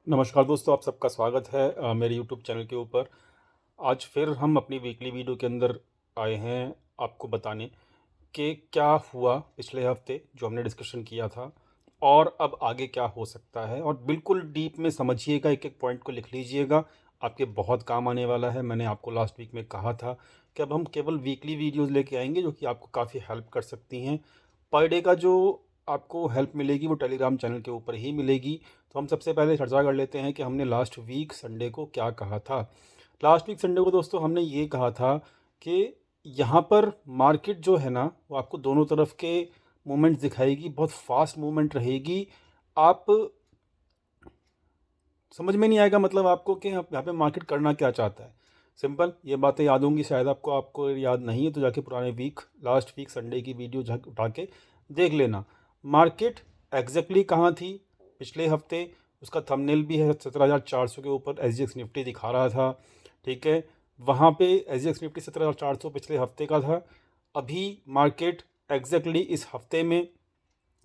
नमस्कार दोस्तों, आप सबका स्वागत है मेरे यूट्यूब चैनल के ऊपर। आज फिर हम अपनी वीकली वीडियो के अंदर आए हैं आपको बताने कि क्या हुआ पिछले हफ्ते जो हमने डिस्कशन किया था और अब आगे क्या हो सकता है। और बिल्कुल डीप में समझिएगा, एक एक पॉइंट को लिख लीजिएगा, आपके बहुत काम आने वाला है। मैंने आपको लास्ट वीक में कहा था कि अब हम केवल वीकली वीडियोज़ लेके आएंगे जो कि आपको काफ़ी हेल्प कर सकती हैं। पर डे का जो आपको हेल्प मिलेगी वो टेलीग्राम चैनल के ऊपर ही मिलेगी। तो हम सबसे पहले चर्चा कर लेते हैं कि हमने लास्ट वीक संडे को क्या कहा था। लास्ट वीक संडे को दोस्तों हमने ये कहा था कि यहाँ पर मार्केट जो है ना वो आपको दोनों तरफ के मूवमेंट्स दिखाएगी, बहुत फास्ट मूवमेंट रहेगी। आप समझ में नहीं आएगा मतलब आपको कि यहाँ पे मार्केट करना क्या चाहता है। सिंपल, ये बातें याद होंगी शायद आपको। आपको याद नहीं है तो जाके पुराने वीक लास्ट वीक संडे की वीडियो उठा के देख लेना। मार्केट एग्जैक्टली कहाँ थी पिछले हफ्ते, उसका थंबनेल भी है। 17,400 के ऊपर SGX निफ्टी दिखा रहा था, ठीक है। वहाँ पे SGX निफ्टी 17,400 पिछले हफ्ते का था। अभी मार्केट एग्जैक्टली इस हफ्ते में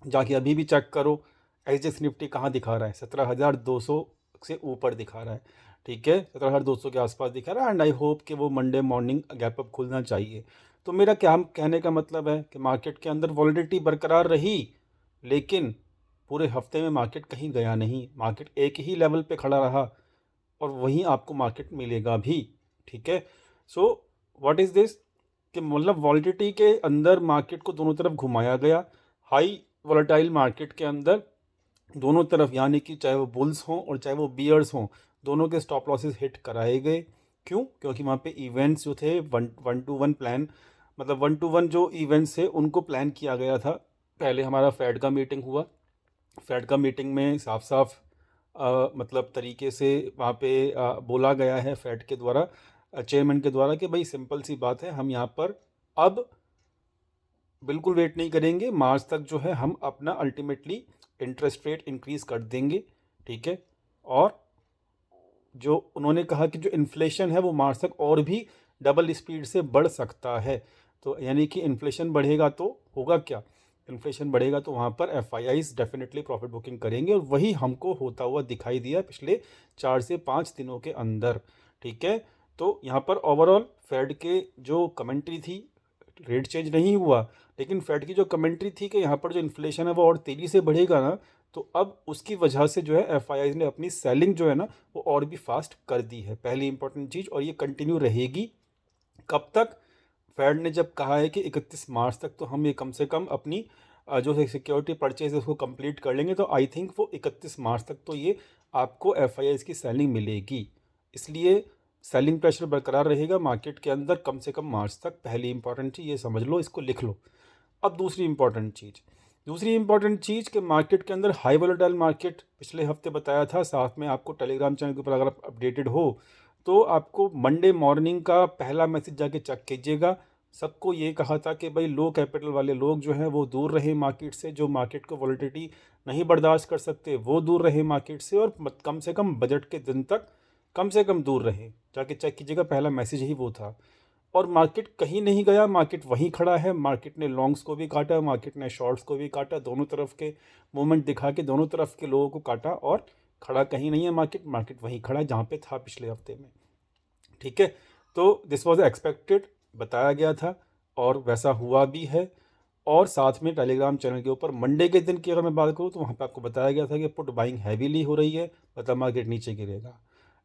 जाके अभी भी चेक करो, SGX निफ्टी कहाँ दिखा रहा है, 17,200 से ऊपर दिखा रहा है, ठीक है। 17,200 के आसपास दिखा रहा है। एंड आई होप कि वो मंडे मॉर्निंग गैप अप खुलना चाहिए। तो मेरा क्या कहने का मतलब है कि मार्केट के अंदर वॉलिडिटी बरकरार रही, लेकिन पूरे हफ्ते में मार्केट कहीं गया नहीं। मार्केट एक ही लेवल पे खड़ा रहा और वहीं आपको मार्केट मिलेगा भी, ठीक है। सो व्हाट इज़ दिस कि मतलब वॉलिडिटी के अंदर मार्केट को दोनों तरफ घुमाया गया। हाई वॉलेटाइल मार्केट के अंदर दोनों तरफ, यानी कि चाहे वो बुल्स हों और चाहे वो बियर्स हों, दोनों के स्टॉप लॉसेस हिट कराए गए। क्यों? क्योंकि वहाँ पे इवेंट्स जो थे वन टू वन प्लान, मतलब वन टू वन जो इवेंट्स थे उनको प्लान किया गया था। पहले हमारा फेड का मीटिंग हुआ। फेड का मीटिंग में साफ साफ मतलब तरीके से वहाँ पे बोला गया है फेड के द्वारा, चेयरमैन के द्वारा, कि भाई सिंपल सी बात है, हम यहाँ पर अब बिल्कुल वेट नहीं करेंगे। मार्च तक जो है हम अपना अल्टीमेटली इंटरेस्ट रेट इंक्रीज़ कर देंगे, ठीक है। और जो उन्होंने कहा कि जो इन्फ्लेशन है वो मार्च तक और भी डबल स्पीड से बढ़ सकता है। तो यानी कि इन्फ्लेशन बढ़ेगा तो होगा क्या, इन्फ्लेशन बढ़ेगा तो वहाँ पर FIIs डेफिनेटली प्रॉफिट बुकिंग करेंगे, और वही हमको होता हुआ दिखाई दिया पिछले 4 से 5 दिनों के अंदर, ठीक है। तो यहाँ पर ओवरऑल फेड के जो कमेंट्री थी, रेट चेंज नहीं हुआ, लेकिन फेड की जो कमेंट्री थी कि यहाँ पर जो इन्फ्लेशन है वो और तेज़ी से बढ़ेगा ना, तो अब उसकी वजह से जो है FIIs ने अपनी सेलिंग जो है ना वो और भी फास्ट कर दी है, पहली इंपॉर्टेंट चीज़। और ये कंटिन्यू रहेगी कब तक? फेड ने जब कहा है कि 31 मार्च तक तो हम ये कम से कम अपनी जो सिक्योरिटी परचेज है उसको कंप्लीट कर लेंगे, तो आई थिंक वो 31 मार्च तक तो ये आपको FIIs की सेलिंग मिलेगी। इसलिए सेलिंग प्रेशर बरकरार रहेगा मार्केट के अंदर कम से कम मार्च तक। पहली इंपॉर्टेंट चीज़ ये समझ लो, इसको लिख लो। अब दूसरी इंपॉर्टेंट चीज़ कि मार्केट के अंदर हाई वोलेटाइल मार्केट पिछले हफ्ते बताया था। साथ में आपको टेलीग्राम चैनल के ऊपर अगर आप अपडेटेड हो तो आपको मंडे मॉर्निंग का पहला मैसेज जाके चेक कीजिएगा। सबको ये कहा था कि भाई लो कैपिटल वाले लोग जो हैं वो दूर रहे मार्केट से, जो मार्केट को वॉलेटिलिटी नहीं बर्दाश्त कर सकते वो दूर रहे मार्केट से, और कम से कम बजट के दिन तक कम से कम दूर रहे। जाके चेक कीजिएगा, पहला मैसेज ही वो था। और मार्केट कहीं नहीं गया, मार्केट वहीं खड़ा है। मार्केट ने लॉन्ग्स को भी काटा, मार्केट ने शॉर्ट्स को भी काटा, दोनों तरफ के मूवमेंट दिखा के दोनों तरफ के लोगों को काटा, और खड़ा कहीं नहीं है मार्केट। मार्केट वहीं खड़ा है जहाँ पे था पिछले हफ्ते में, ठीक है। तो दिस वॉज एक्सपेक्टेड, बताया गया था और वैसा हुआ भी है। और साथ में टेलीग्राम चैनल के ऊपर मंडे के दिन की अगर मैं बात करूँ तो वहाँ पे आपको बताया गया था कि पुट बाइंग हैवीली हो रही है, मतलब मार्केट नीचे गिरेगा।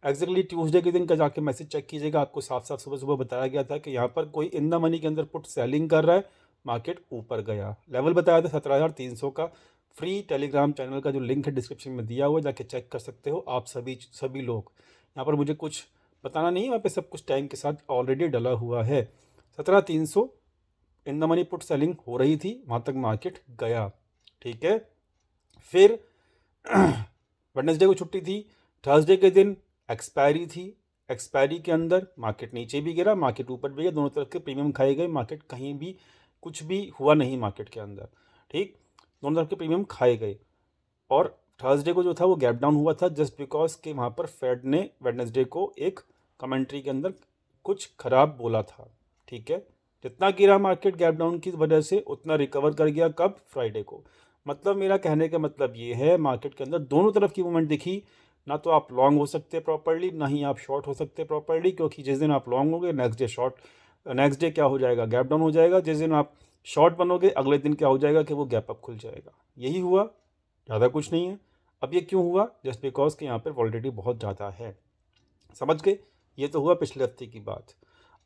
एग्जैक्टली ट्यूसडे के दिन का जाके मैसेज चेक कीजिएगा, आपको साफ साफ सुबह सुबह बताया गया था कि यहाँ पर कोई इन द मनी के अंदर पुट सेलिंग कर रहा है। मार्केट ऊपर गया, लेवल बताया था 17,300 का। फ्री टेलीग्राम चैनल का जो लिंक है डिस्क्रिप्शन में दिया हुआ है, जाके चेक कर सकते हो आप सभी लोग। यहाँ पर मुझे कुछ बताना नहीं है, वहाँ पे सब कुछ टाइम के साथ ऑलरेडी डला हुआ है। 17,300 in the money put selling हो रही थी, वहाँ तक मार्केट गया, ठीक है। फिर वेडनेसडे को छुट्टी थी, थर्सडे के दिन एक्सपायरी थी। एक्सपायरी के अंदर मार्केट नीचे भी गिरा, मार्केट ऊपर भी गया, दोनों तरफ के प्रीमियम खाए गए। मार्केट कहीं भी कुछ भी हुआ नहीं मार्केट के अंदर, ठीक। दोनों तरफ के प्रीमियम खाए गए। और थर्सडे को जो था वो गैप डाउन हुआ था, जस्ट बिकॉज कि वहाँ पर फेड ने वेडनेसडे को एक कमेंट्री के अंदर कुछ खराब बोला था, ठीक है। जितना गिरा मार्केट गैप डाउन की वजह से, उतना रिकवर कर गया कब? फ्राइडे को। मतलब मेरा कहने का मतलब ये है, मार्केट के अंदर दोनों तरफ की मूवमेंट दिखी। ना तो आप लॉन्ग हो सकते प्रॉपरली, ना ही आप शॉर्ट हो सकते प्रॉपरली, क्योंकि जिस दिन आप लॉन्ग होंगे नेक्स्ट डे क्या हो जाएगा, गैप डाउन हो जाएगा। जिस दिन आप शॉर्ट बनोगे अगले दिन क्या हो जाएगा कि वो गैप अप खुल जाएगा। यही हुआ, ज़्यादा कुछ नहीं है। अब ये क्यों हुआ? जस्ट बिकॉज कि यहाँ पर वॉलिटिलिटी बहुत ज़्यादा है। समझ गए? ये तो हुआ पिछले हफ्ते की बात।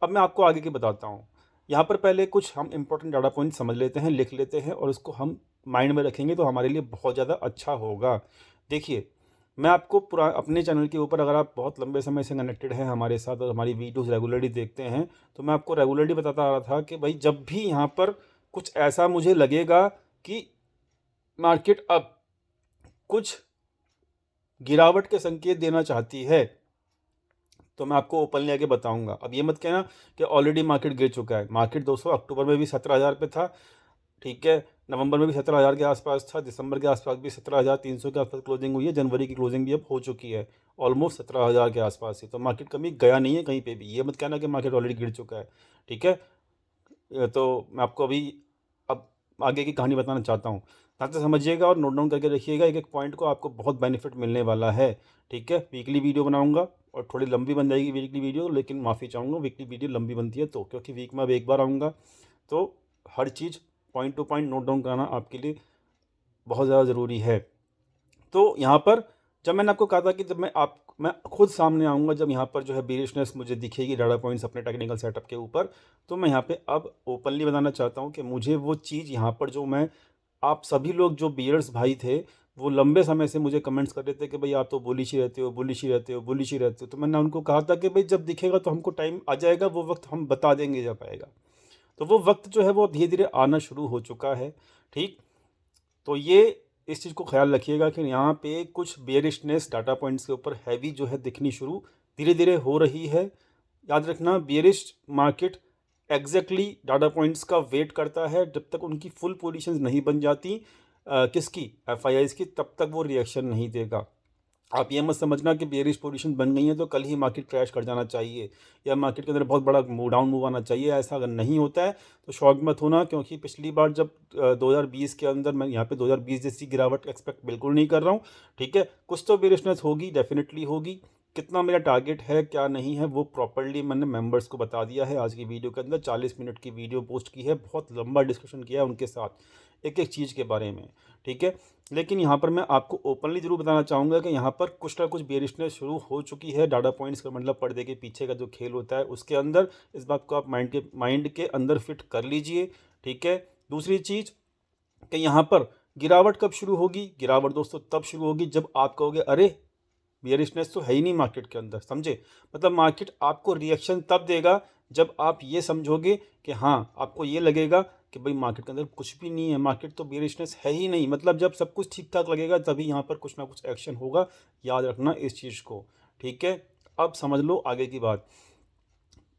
अब मैं आपको आगे की बताता हूँ। यहाँ पर पहले कुछ हम इंपॉर्टेंट डाटा पॉइंट समझ लेते हैं, लिख लेते हैं, और उसको हम माइंड में रखेंगे तो हमारे लिए बहुत ज़्यादा अच्छा होगा। देखिए, मैं आपको पूरा अपने चैनल के ऊपर, अगर आप बहुत लंबे समय से कनेक्टेड हैं हमारे साथ और हमारी वीडियोस रेगुलरली देखते हैं, तो मैं आपको रेगुलरली बताता आ रहा था कि भाई जब भी यहाँ पर कुछ ऐसा मुझे लगेगा कि मार्केट अब कुछ गिरावट के संकेत देना चाहती है, तो मैं आपको ओपनली आके बताऊंगा। अब ये मत कहना कि ऑलरेडी मार्केट गिर चुका है। मार्केट दोस्तों अक्टूबर में भी 17,000 पे था, ठीक है, नवंबर में भी 17,000 के आसपास था, दिसंबर के आसपास भी 17,300 के आसपास क्लोजिंग हुई है, जनवरी की क्लोजिंग भी अब हो चुकी है ऑलमोस्ट 17,000 के आसपास ही। तो मार्केट कभी गया नहीं है कहीं पे भी। ये मत कहना कि मार्केट ऑलरेडी गिर चुका है, ठीक है। तो मैं आपको अभी अब आगे की कहानी बताना चाहता हूँ, ध्यान से समझिएगा और नोट डाउन करके रखिएगा एक एक पॉइंट को, आपको बहुत बेनिफिट मिलने वाला है, ठीक है। वीकली वीडियो बनाऊंगा और थोड़ी लंबी बन जाएगी वीकली वीडियो, लेकिन माफ़ी चाहूँगा वीकली वीडियो लंबी बनती है तो, क्योंकि वीक में अब एक बार आऊँगा, तो हर चीज़ point to point note down कराना आपके लिए बहुत ज़्यादा ज़रूरी है। तो यहाँ पर जब मैंने आपको कहा था कि जब मैं खुद सामने आऊँगा, जब यहाँ पर जो है बेरिशनेस मुझे दिखेगी डाटा पॉइंट्स अपने टेक्निकल सेटअप के ऊपर, तो मैं यहाँ पे अब ओपनली बताना चाहता हूँ कि मुझे वो चीज़ यहाँ पर जो मैं, आप सभी लोग जो बियर्स भाई थे वो लंबे समय से मुझे कमेंट्स कर रहे थे कि भाई आप तो बुलिश ही रहते हो, बुलिश ही रहते हो, बुलिश ही रहते हो। तो मैंने उनको कहा था कि भाई जब दिखेगा तो हमको टाइम आ जाएगा, वो वक्त हम बता देंगे जब आएगा। तो वो वक्त जो है वो धीरे धीरे आना शुरू हो चुका है, ठीक। तो ये इस चीज़ को ख्याल रखिएगा कि यहाँ पे कुछ बेयरिशनेस डाटा पॉइंट्स के ऊपर हैवी जो है दिखनी शुरू धीरे धीरे हो रही है। याद रखना, bearish market exactly data points का वेट करता है जब तक उनकी फुल पोजीशंस नहीं बन जाती, किसकी, एफआईआईज़ की, तब तक वो रिएक्शन नहीं देगा। आप ये मत समझना कि बेयरिश पोजीशन बन गई है तो कल ही मार्केट क्रैश कर जाना चाहिए या मार्केट के अंदर बहुत बड़ा डाउन मूव आना चाहिए। ऐसा अगर नहीं होता है तो शॉक मत होना, क्योंकि पिछली बार जब 2020 के अंदर, मैं यहाँ पे 2020 जैसी गिरावट एक्सपेक्ट बिल्कुल नहीं कर रहा हूँ, ठीक है। कुछ तो बेयरिशनेस होगी, डेफिनेटली होगी। कितना मेरा टारगेट है क्या नहीं है वो प्रॉपर्ली मैंने मेंबर्स को बता दिया है। आज की वीडियो के अंदर 40 मिनट की वीडियो पोस्ट की है, बहुत लंबा डिस्कशन किया है उनके साथ एक एक चीज़ के बारे में, ठीक है। लेकिन यहाँ पर मैं आपको ओपनली जरूर बताना चाहूँगा कि यहाँ पर कुछ ना कुछ बेयरिशनेस शुरू हो चुकी है डाटा पॉइंट्स का, मतलब पर्दे के पीछे का जो खेल होता है उसके अंदर। इस बात को आप माइंड के अंदर फिट कर लीजिए, ठीक है। दूसरी चीज़ कि यहाँ पर गिरावट कब शुरू होगी? गिरावट दोस्तों तब शुरू होगी जब आप कहोगे अरे बियरिशनेस तो है ही नहीं मार्केट के अंदर, समझे। मतलब मार्केट आपको रिएक्शन तब देगा जब आप ये समझोगे कि हाँ, आपको ये लगेगा कि भाई मार्केट के अंदर कुछ भी नहीं है, मार्केट तो बियरिशनेस है ही नहीं। मतलब जब सब कुछ ठीक ठाक लगेगा तभी यहाँ पर कुछ ना कुछ एक्शन होगा। याद रखना इस चीज़ को, ठीक है। अब समझ लो आगे की बात।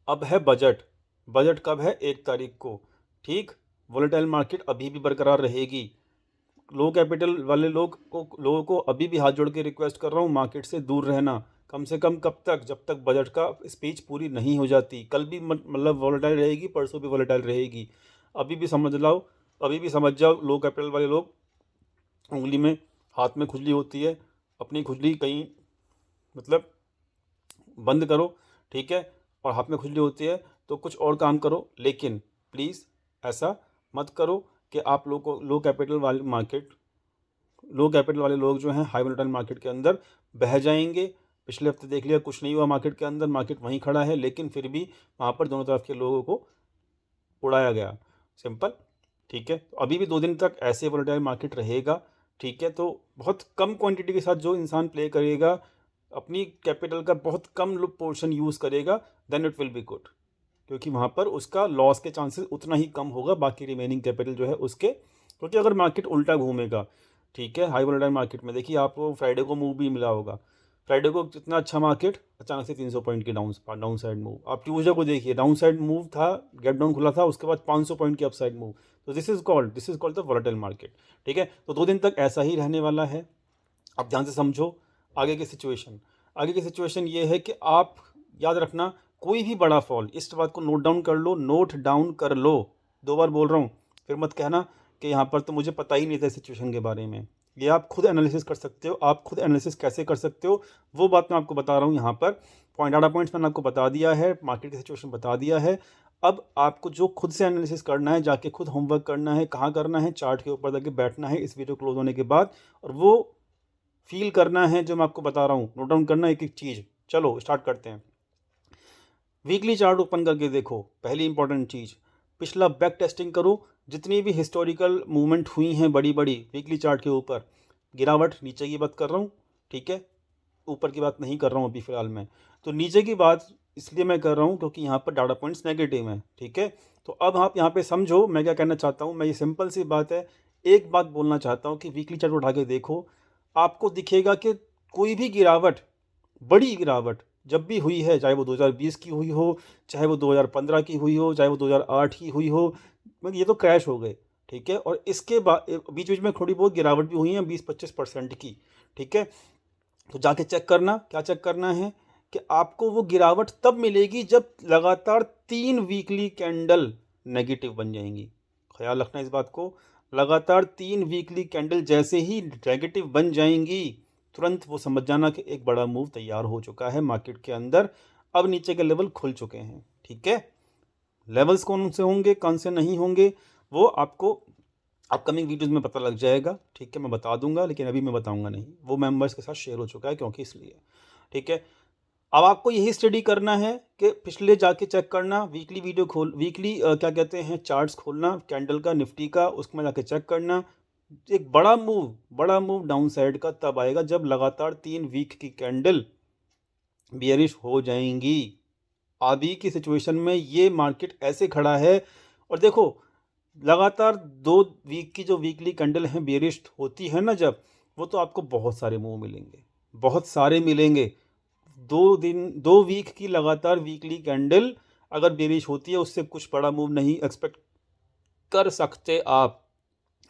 अब है बजट। बजट कब है? 1 तारीख को, ठीक। वोलेटाइल मार्केट अभी भी बरकरार रहेगी। लो कैपिटल वाले लोगों को अभी भी हाथ जोड़ के रिक्वेस्ट कर रहा हूँ, मार्केट से दूर रहना। कम से कम कब तक? जब तक बजट का स्पीच पूरी नहीं हो जाती। कल भी मतलब वॉलेटाइल रहेगी, परसों भी वॉलेटाइल रहेगी। अभी भी समझ लो, अभी भी समझ जाओ, लो कैपिटल वाले लोग, उंगली में हाथ में खुजली होती है, अपनी खुजली कहीं मतलब बंद करो, ठीक है। और हाथ में खुजली होती है तो कुछ और काम करो, लेकिन प्लीज़ ऐसा मत करो कि आप लोग को लो कैपिटल वाले लोग जो हैं हाई वोलेटाइल मार्केट के अंदर बह जाएंगे। पिछले हफ्ते देख लिया, कुछ नहीं हुआ मार्केट के अंदर, मार्केट वहीं खड़ा है, लेकिन फिर भी वहाँ पर दोनों तरफ के लोगों को उड़ाया गया, सिंपल, ठीक है। तो अभी भी 2 दिन तक ऐसे वोलेटाइल मार्केट रहेगा, ठीक है। तो बहुत कम क्वांटिटी के साथ जो इंसान प्ले करेगा, अपनी कैपिटल का बहुत कम पोर्शन यूज़ करेगा, then it will be good, क्योंकि वहाँ पर उसका लॉस के चांसेस उतना ही कम होगा बाकी रिमेनिंग कैपिटल जो है उसके। क्योंकि अगर मार्केट उल्टा घूमेगा, ठीक है, हाई वोलेटाइल मार्केट में देखिए आपको फ्राइडे को मूव भी मिला होगा। फ्राइडे को कितना अच्छा मार्केट, अचानक से 300 पॉइंट की डाउन साइड मूव। आप ट्यूजडे को देखिए, डाउन साइड मूव था, गैप डाउन खुला था, उसके बाद 500 पॉइंट की अपसाइड मूव। तो this is called the volatile market, ठीक है। तो 2 दिन तक ऐसा ही रहने वाला है। आप ध्यान से समझो आगे की सिचुएशन। आगे की सिचुएशन ये है कि आप याद रखना, कोई भी बड़ा फॉल, इस बात को नोट डाउन कर लो, नोट डाउन कर लो। 2 बार बोल रहा हूँ, फिर मत कहना कि यहाँ पर तो मुझे पता ही नहीं था सिचुएशन के बारे में। ये आप खुद एनालिसिस कर सकते हो। आप खुद एनालिसिस कैसे कर सकते हो वो बात मैं आपको बता रहा हूँ यहाँ पर। डाटा पॉइंट्स मैंने आपको बता दिया है, मार्केट की सिचुएशन बता दिया है। अब आपको जो खुद से एनालिसिस करना है, जाके खुद होमवर्क करना है, कहाँ करना है, चार्ट के ऊपर जाके बैठना है इस वीडियो क्लोज होने के बाद, और वो फील करना है जो मैं आपको बता रहा हूँ, नोट डाउन करना है एक एक चीज़। चलो स्टार्ट करते हैं। वीकली चार्ट ओपन करके देखो। पहली इंपॉर्टेंट चीज़, पिछला बैक टेस्टिंग करो। जितनी भी हिस्टोरिकल मूवमेंट हुई हैं बड़ी बड़ी वीकली चार्ट के ऊपर, गिरावट नीचे की बात कर रहा हूँ, ठीक है, ऊपर की बात नहीं कर रहा हूँ अभी फ़िलहाल मैं। तो नीचे की बात इसलिए मैं कर रहा हूँ क्योंकि यहाँ पर डाटा पॉइंट्स नेगेटिव हैं, ठीक है। तो अब आप यहाँ पे समझो मैं क्या कहना चाहता हूँ। मैं ये सिंपल सी बात है, एक बात बोलना चाहता हूँ कि वीकली चार्ट उठा के देखो, आपको दिखेगा कि कोई भी गिरावट, बड़ी गिरावट जब भी हुई है, चाहे वो 2020 की हुई हो, चाहे वो 2015 की हुई हो, चाहे वो 2008 की हुई हो, मतलब ये तो क्रैश हो गए, ठीक है। और इसके बाद बीच बीच में थोड़ी बहुत गिरावट भी हुई है 20-25% की, ठीक है। तो जाके चेक करना, क्या चेक करना है कि आपको वो गिरावट तब मिलेगी जब लगातार 3 वीकली कैंडल नेगेटिव बन जाएंगी। ख्याल रखना इस बात को, लगातार 3 वीकली कैंडल जैसे ही नेगेटिव बन जाएंगी, तुरंत वो समझ जाना कि एक बड़ा मूव तैयार हो चुका है मार्केट के अंदर। अब नीचे के लेवल खुल चुके हैं, ठीक है। लेवल्स कौन से होंगे, कौन से नहीं होंगे, वो आपको अपकमिंग वीडियोज़ में पता लग जाएगा, ठीक है। मैं बता दूंगा, लेकिन अभी मैं बताऊंगा नहीं, वो मेंबर्स के साथ शेयर हो चुका है क्योंकि इसलिए, ठीक है। अब आपको यही स्टडी करना है कि पिछले जाके चेक करना, वीकली वीडियो खोल, वीकली क्या कहते हैं, चार्ट्स खोलना कैंडल का, निफ्टी का, उसमें जाके चेक करना। एक बड़ा मूव डाउन साइड का तब आएगा जब लगातार 3 वीक की कैंडल बियरिश हो जाएंगी। अभी की सिचुएशन में ये मार्केट ऐसे खड़ा है, और देखो लगातार 2 वीक की जो वीकली कैंडल है बेरिश होती है ना जब, वो तो आपको बहुत सारे मूव मिलेंगे, बहुत सारे मिलेंगे। 2 वीक की लगातार वीकली कैंडल अगर बेरिश होती है, उससे कुछ बड़ा मूव नहीं एक्सपेक्ट कर सकते आप।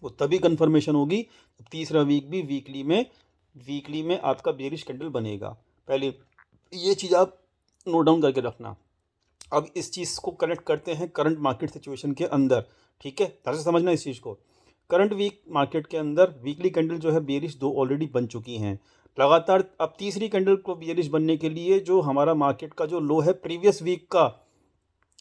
वो तभी कंफर्मेशन होगी जब तीसरा वीक भी वीकली में आपका बेरिश कैंडल बनेगा। पहले ये चीज़ आप नोट डाउन करके रखना। अब इस चीज़ को कनेक्ट करते हैं करंट मार्केट सिचुएशन के अंदर, ठीक है, ध्यान से समझना इस चीज़ को। करंट वीक मार्केट के अंदर वीकली कैंडल जो है बेरिश 2 ऑलरेडी बन चुकी हैं लगातार। अब तीसरी कैंडल को बेरिश बनने के लिए जो हमारा मार्केट का जो लो है प्रीवियस वीक का,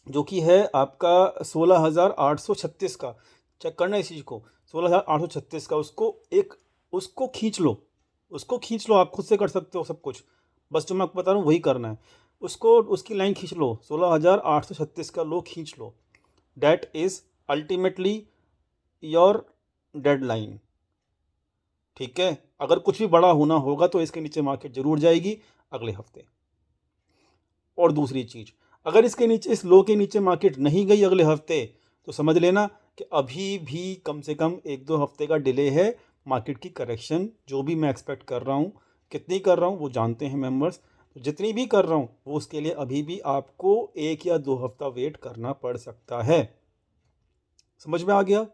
जो कि है आपका 16,836 का, चेक करना इस चीज़ को, 16,836 का, उसको खींच लो, आप खुद से कर सकते हो सब कुछ, बस जो मैं आपको बता रहा हूँ वही करना है। उसकी लाइन खींच लो, 16,836 का लो खींच लो। That is ultimately your deadline, ठीक है। अगर कुछ भी बड़ा होना होगा तो इसके नीचे मार्केट जरूर जाएगी अगले हफ्ते। और दूसरी चीज़, अगर इसके नीचे, इस लो के नीचे मार्केट नहीं गई अगले हफ्ते, तो समझ लेना कि अभी भी कम से कम 1-2 हफ्ते का डिले है मार्केट की करेक्शन। जो भी मैं एक्सपेक्ट कर रहा हूँ, कितनी कर रहा हूँ वो जानते हैं मेंबर्स, तो जितनी भी कर रहा हूँ वो उसके लिए अभी भी आपको 1 या 2 हफ्ता वेट करना पड़ सकता है। समझ में आ गया?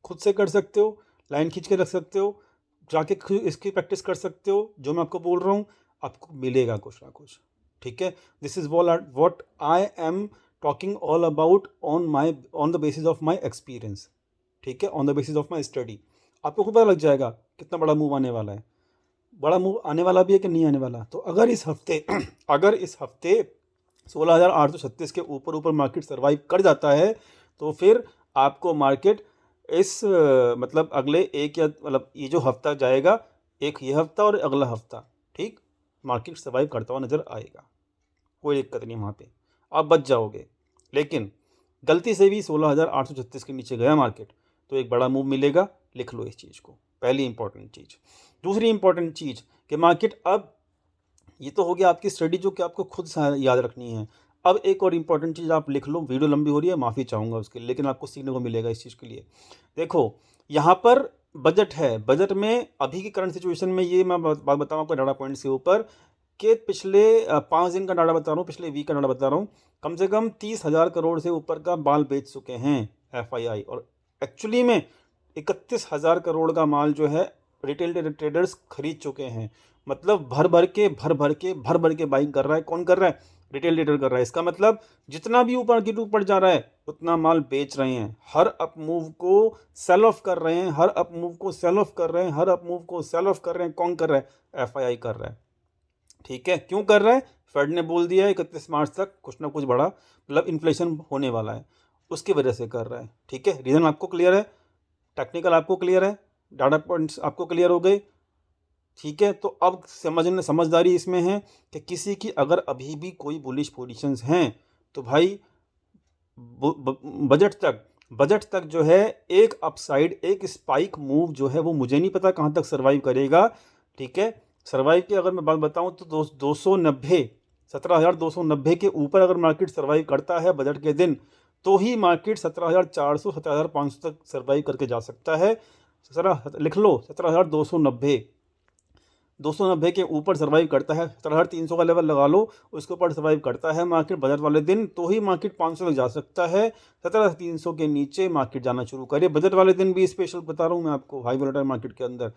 खुद से कर सकते हो, लाइन खींच के रख सकते हो, जाके इसकी प्रैक्टिस कर सकते हो। जो मैं आपको बोल रहा हूँ आपको मिलेगा कुछ ना कुछ, ठीक है। This is what I am talking all about on the basis of my experience, ठीक है, on the basis of my study. आपको खुद पता लग जाएगा कितना बड़ा मूव आने वाला है, बड़ा मूव आने वाला भी है कि नहीं आने वाला। तो अगर इस हफ्ते 16,836 के ऊपर मार्केट सर्वाइव कर जाता है, तो फिर आपको मार्केट इस मतलब अगले एक या मतलब ये जो हफ्ता जाएगा, एक ये हफ्ता और अगला हफ्ता, ठीक, मार्केट सर्वाइव करता हुआ नज़र आएगा। कोई दिक्कत नहीं, वहाँ पे आप बच जाओगे। लेकिन गलती से भी 16,836 के नीचे गया मार्केट तो एक बड़ा मूव मिलेगा, लिख लो इस चीज़ को, पहली इंपॉर्टेंट चीज़। दूसरी इंपॉर्टेंट चीज़ कि मार्केट, अब ये तो हो गया आपकी स्टडी जो कि आपको खुद याद रखनी है। अब एक और इम्पॉर्टेंट चीज़ आप लिख लो, वीडियो लंबी हो रही है, माफ़ी चाहूँगा उसके लिए, लेकिन आपको सीखने को मिलेगा इस चीज़ के लिए। देखो यहाँ पर बजट है, बजट में अभी की करंट सिचुएशन में ये मैं बात बताऊँ आपको डाटा पॉइंट्स के ऊपर, कि पिछले 5 दिन का डाटा बता रहा हूँ, पिछले वीक का डाटा बता रहा हूँ, कम से कम 30,000 करोड़ से ऊपर का माल बेच चुके हैं FII, और एक्चुअली में 31,000 करोड़ का माल जो है रिटेल ट्रेडर्स खरीद चुके हैं। मतलब भर भर के बाइंग कर रहा है। कौन कर रहा है? रिटेल ट्रेडर कर रहा है। इसका मतलब जितना भी ऊपर की ऊपर जा रहा है उतना माल बेच रहे हैं, हर अप मूव को सेल ऑफ कर रहे हैं, हर अप मूव को सेल ऑफ कर रहे हैं, हर अप मूव को सेल ऑफ कर रहे हैं। कौन कर रहा है? एफआईआई कर रहा है। ठीक है, क्यों कर रहा है? फेड ने बोल दिया है 31 मार्च तक कुछ ना कुछ बड़ा मतलब इन्फ्लेशन होने वाला है, उसकी वजह से कर रहा है। ठीक है, रीज़न आपको क्लियर है, टेक्निकल आपको क्लियर है, डाटा पॉइंट्स आपको क्लियर हो गए। ठीक है, तो अब समझदारी इसमें है कि किसी की अगर अभी भी कोई बुलिश पोजीशंस हैं तो भाई बजट तक जो है एक अपसाइड, एक स्पाइक मूव जो है वो मुझे नहीं पता कहाँ तक सर्वाइव करेगा। ठीक है, सर्वाइव की अगर मैं बात बताऊं तो 290 17,290 के ऊपर अगर मार्केट सर्वाइव करता है बजट के दिन तो ही मार्केट 17,400 17,500 तक सर्वाइव करके जा सकता है। लिख लो 17,290, 290 के ऊपर सर्वाइव करता है, 17,300 का लेवल लगा लो, उसके ऊपर सर्वाइव करता है मार्केट बजट वाले दिन तो ही मार्केट 500 तक जा सकता है। 17,300 के नीचे मार्केट जाना शुरू करे बजट वाले दिन भी, स्पेशल बता रहा हूँ मैं आपको हाई वोलेटाइल मार्केट के अंदर,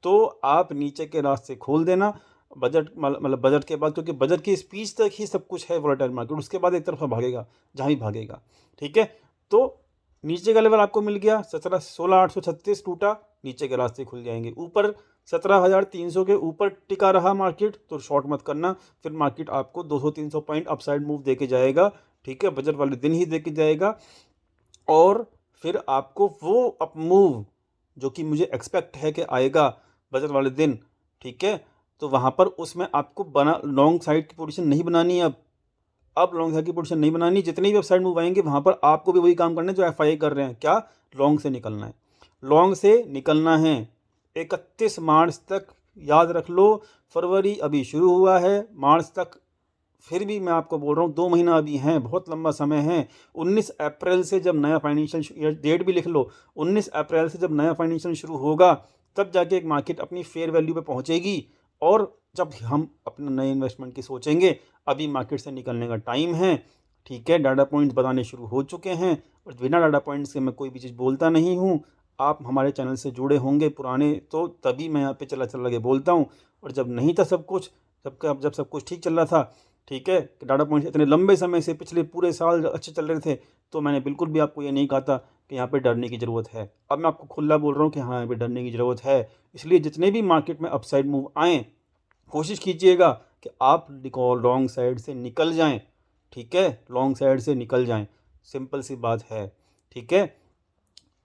तो आप नीचे के रास्ते खोल देना बजट मतलब बजट के बाद, क्योंकि बजट की स्पीच तक ही सब कुछ है वोलेटाइल मार्केट, उसके बाद एक तरफा भागेगा जहाँ भी भागेगा। ठीक है, तो नीचे का लेवल आपको मिल गया 16,836 टूटा, नीचे के रास्ते खुल जाएंगे। ऊपर 17,300 के ऊपर टिका रहा मार्केट तो शॉर्ट मत करना, फिर मार्केट आपको 200-300 पॉइंट अपसाइड मूव दे के जाएगा। ठीक है, बजट वाले दिन ही दे के जाएगा, और फिर आपको वो अप मूव जो कि मुझे एक्सपेक्ट है कि आएगा बजट वाले दिन, ठीक है, तो वहाँ पर उसमें आपको बना लॉन्ग साइड की पोजीशन नहीं बनानी है। अब लॉन्ग साइड की पोजीशन नहीं बनानी, जितने भी अपसाइड मूव आएंगे वहाँ पर आपको भी वही काम करना है जो एफआईआई कर रहे हैं। क्या? लॉन्ग से निकलना है, लॉन्ग से निकलना है 31 मार्च तक। याद रख लो, फरवरी अभी शुरू हुआ है, मार्च तक फिर भी मैं आपको बोल रहा हूँ 2 महीना अभी हैं, बहुत लंबा समय है। 19 अप्रैल से जब नया फाइनेंशियल डेट भी लिख लो, 19 अप्रैल से जब नया फाइनेंशियल शुरू होगा तब जाके एक मार्केट अपनी फेयर वैल्यू पे पहुँचेगी, और जब हम अपने नए इन्वेस्टमेंट की सोचेंगे, अभी मार्केट से निकलने का टाइम है। ठीक है, डाटा पॉइंट्स बताने शुरू हो चुके हैं, और बिना डाटा पॉइंट्स के मैं कोई भी चीज़ बोलता नहीं हूँ। आप हमारे चैनल से जुड़े होंगे पुराने, तो तभी मैं यहाँ पे चला के बोलता हूँ, और जब नहीं था सब कुछ, जब सब कुछ ठीक चल रहा था, ठीक है, कि डाटा पॉइंट्स इतने लंबे समय से पिछले पूरे साल अच्छे चल रहे थे, तो मैंने बिल्कुल भी आपको ये नहीं कहा था कि यहाँ पे डरने की ज़रूरत है। अब मैं आपको खुला बोल रहा हूँ कि हाँ, यहाँ पे डरने की ज़रूरत है। इसलिए जितने भी मार्केट में अपसाइड मूव आएँ, कोशिश कीजिएगा कि आप लॉन्ग साइड से निकल जाएं। ठीक है, लॉन्ग साइड से निकल जाएं, सिंपल सी बात है। ठीक है,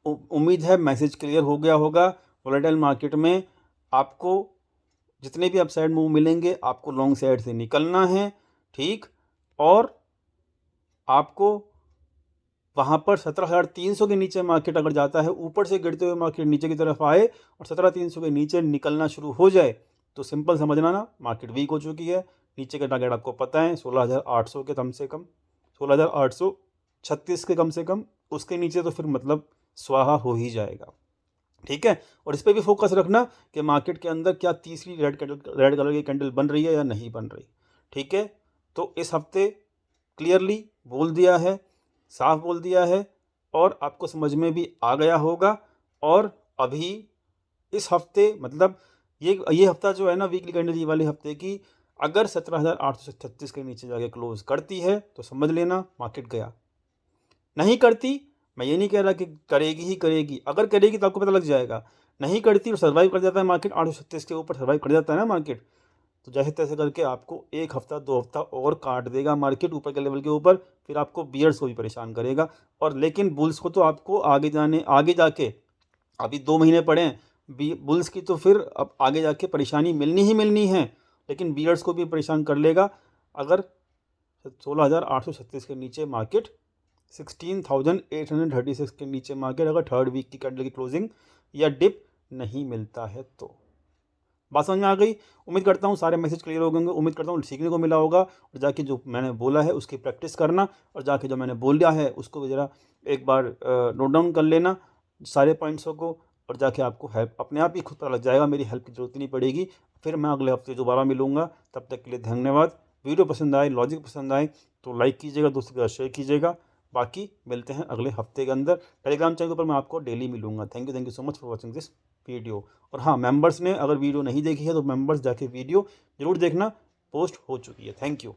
उम्मीद है मैसेज क्लियर हो गया होगा। वोलेटाइल मार्केट में आपको जितने भी अपसाइड मूव मिलेंगे आपको लॉन्ग साइड से निकलना है। ठीक, और आपको वहाँ पर 17,300 के नीचे मार्केट अगर जाता है, ऊपर से गिरते हुए मार्केट नीचे की तरफ आए और 17,300 के नीचे निकलना शुरू हो जाए, तो सिंपल समझना ना, मार्केट वीक हो चुकी है। नीचे के टारगेट आपको पता है 16,800 के कम से कम, 16,836 के कम से कम, उसके नीचे तो फिर मतलब स्वाहा हो ही जाएगा। ठीक है, और इस पर भी फोकस रखना कि मार्केट के अंदर क्या तीसरी रेड कलर की कैंडल बन रही है या नहीं बन रही। ठीक है, तो इस हफ्ते क्लियरली बोल दिया है, साफ बोल दिया है, और आपको समझ में भी आ गया होगा। और अभी इस हफ्ते मतलब ये हफ्ता जो है ना, वीकली कैंडल ये वाले हफ्ते की, अगर 17,836 के नीचे जाके क्लोज करती है तो समझ लेना मार्केट गया। नहीं करती, मैं ये नहीं कह रहा कि करेगी ही करेगी, अगर करेगी तो आपको पता लग जाएगा। नहीं करती और सर्वाइव कर जाता है मार्केट, 836 के ऊपर सर्वाइव कर जाता है ना मार्केट, तो जैसे तैसे करके आपको 1 हफ्ता 2 हफ्ता और काट देगा मार्केट ऊपर के लेवल के ऊपर, फिर आपको बियर्स को भी परेशान करेगा। और लेकिन बुल्स को तो आपको आगे जाके अभी 2 महीने पड़े हैं, बुल्स की तो फिर अब आगे जाके परेशानी मिलनी ही मिलनी है, लेकिन बियर्स को भी परेशान कर लेगा अगर 16,836 के नीचे मार्केट, 16,836 के नीचे मार्केट अगर थर्ड वीक की कैंडल की क्लोजिंग या डिप नहीं मिलता है तो। बात समझ में आ गई? उम्मीद करता हूँ सारे मैसेज क्लियर हो गए होंगे, उम्मीद करता हूँ सीखने को मिला होगा, और जाके जो मैंने बोला है उसकी प्रैक्टिस करना, और जाके जो मैंने बोल दिया है उसको भी ज़रा एक बार नोट डाउन कर लेना सारे पॉइंट्सों को, और जाके आपको हेल्प अपने आप ही खुद पता लग जाएगा, मेरी हेल्प की ज़रूरत नहीं पड़ेगी। फिर मैं अगले हफ्ते दोबारा मिलूँगा, तब तक के लिए धन्यवाद। वीडियो पसंद आए, लॉजिक पसंद आए तो लाइक कीजिएगा, दोस्तों के साथ शेयर कीजिएगा। बाकी मिलते हैं अगले हफ्ते के अंदर। टेलीग्राम चैनल पर मैं आपको डेली मिलूंगा। Thank you so much for watching this video. और हाँ, मेंबर्स ने अगर वीडियो नहीं देखी है तो मेंबर्स जाके वीडियो ज़रूर देखना, पोस्ट हो चुकी है। Thank you.